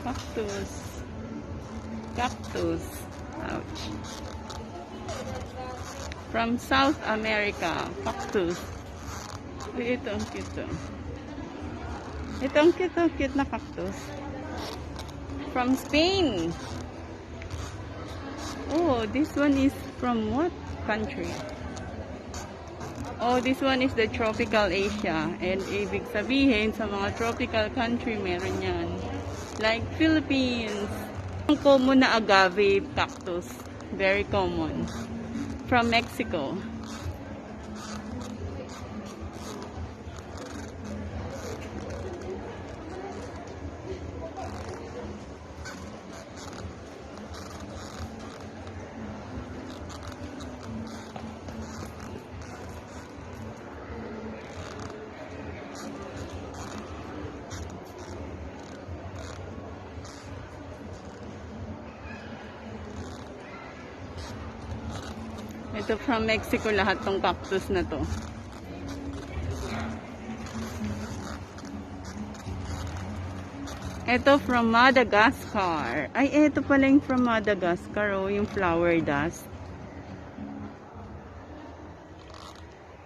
Cactus. Cactus. Ouch. From South America. Cactus. Uy, ito ang cute. Ito ang cute na cactus. From Spain. Oh, this one is from what country? Oh, this one is the tropical Asia. And ibig sabihin, sa mga tropical country, meron yan. Like Philippines. Ang common na agave cactus. Very common. From Mexico. Ito from Mexico lahat tong cactus na to. Ito from Madagascar. Ay, ito pala yung from Madagascar. Oh, yung flower dust.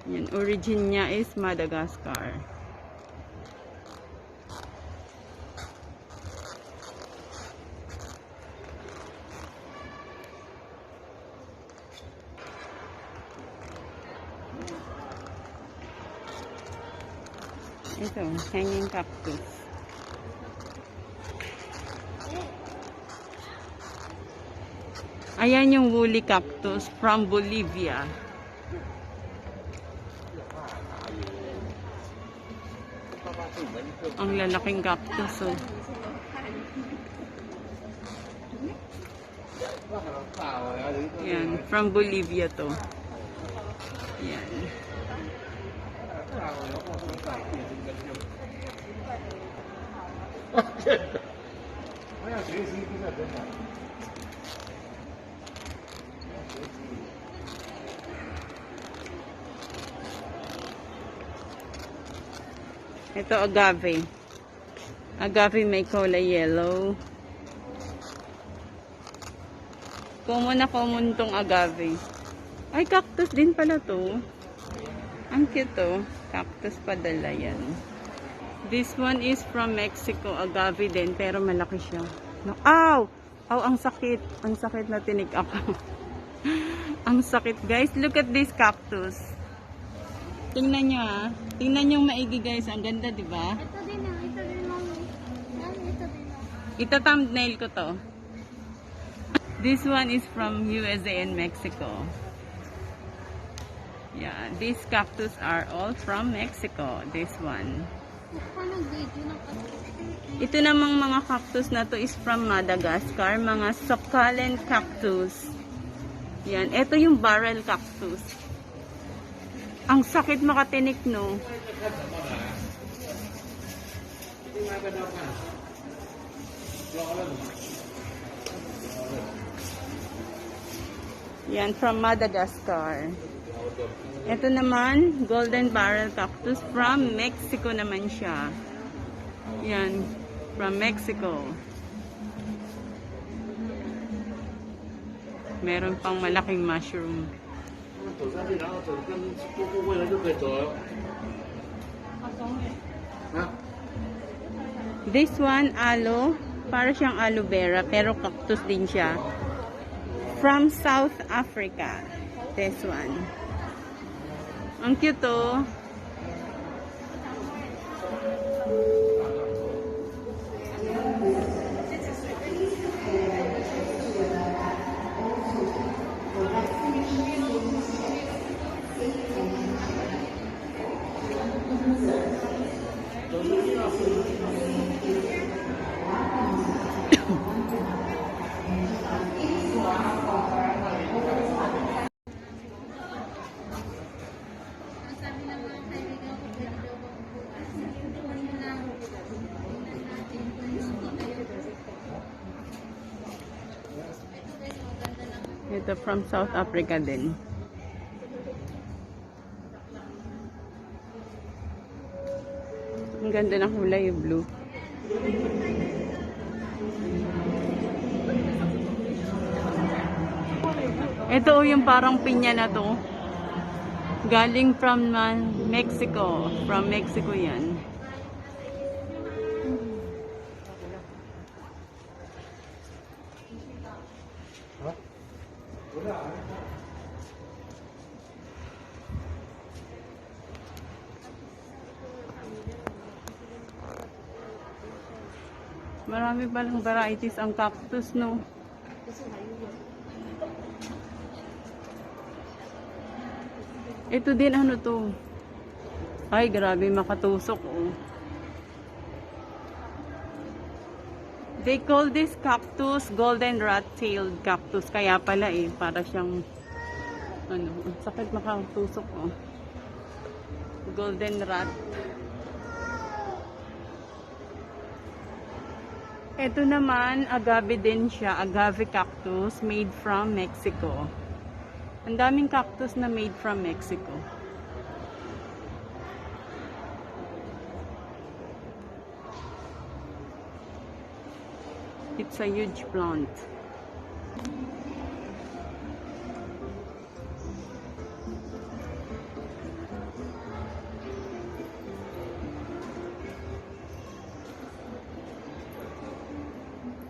Yan, origin niya is Madagascar. Ito, hanging cactus. Ayan yung woolly cactus from Bolivia. Ang lalaking cactus, oh. Yan, from Bolivia to. Yan. Ito agave. Agave may kulay yellow. Common na common tong agave. Ay, cactus din pala to. Ang cute to. Cactus padala yan. This one is from Mexico. Agave din, pero malaki siya. No, ow! Ow, ang sakit. Ang sakit na tinik ako. Ang sakit, guys. Look at this cactus. Tingnan nyo, ha. Tingnan nyo maigi, guys. Ang ganda, di ba? Ito din, ito din, mami. Ito din. Ito thumbnail ko to. This one is from USA and Mexico. Yeah, these cactus are all from Mexico. This one. Ito namang mga cactus na to is from Madagascar. Mga succulent cactus. Yan. Ito yung barrel cactus. Ang sakit makatinik, no? Yan, from Madagascar. Ito naman, golden barrel cactus from Mexico naman siya. Yan, from Mexico. Meron pang malaking mushroom. This one, aloe. Para siyang aloe vera, pero cactus din siya. From South Africa. This one. Ang cute, oh. Ito from South Africa din. Ang ganda ng kulay, yung blue. Ito yung parang pinya na to. Galing from Mexico. From Mexico yan. Marami palang varieties ang cactus, no? Ito din, ano to? Ay, grabe, makatusok, oh. They call this cactus golden rat-tailed cactus. Kaya pala eh, para siyang, ano, sakit makatusok, oh. Golden rat. Ito naman, agave din siya. Agave cactus made from Mexico. Ang daming cactus na made from Mexico. It's a huge plant.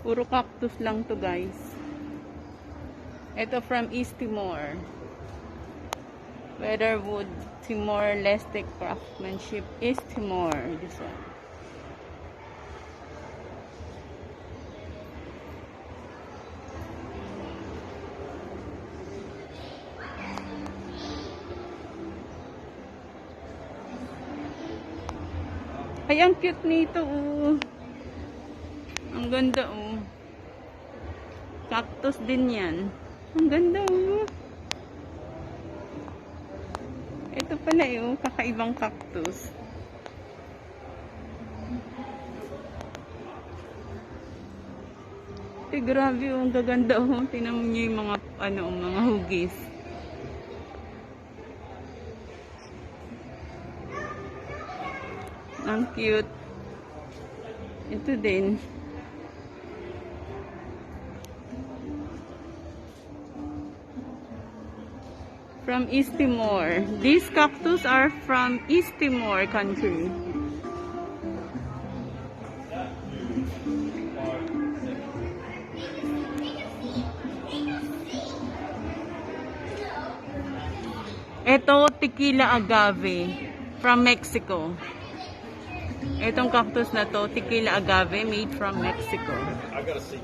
Puro cactus lang to, guys. Ito from East Timor. Weatherwood Timor-Leste craftsmanship. East Timor. This one. Ay, ang cute nito, oh. Ang ganda, oh. Cactus din yan. Ang ganda, oh. Ito pala, oh. Kakaibang cactus. Eh, grabe, oh. Ang gaganda, oh. Tingnan mo niyo yung mga, ano, mga hugis. Ang cute. Ito din. From East Timor. These cactus are from East Timor country. Ito, tequila agave from Mexico. Itong cactus na to, tequila agave made from Mexico. I gotta see.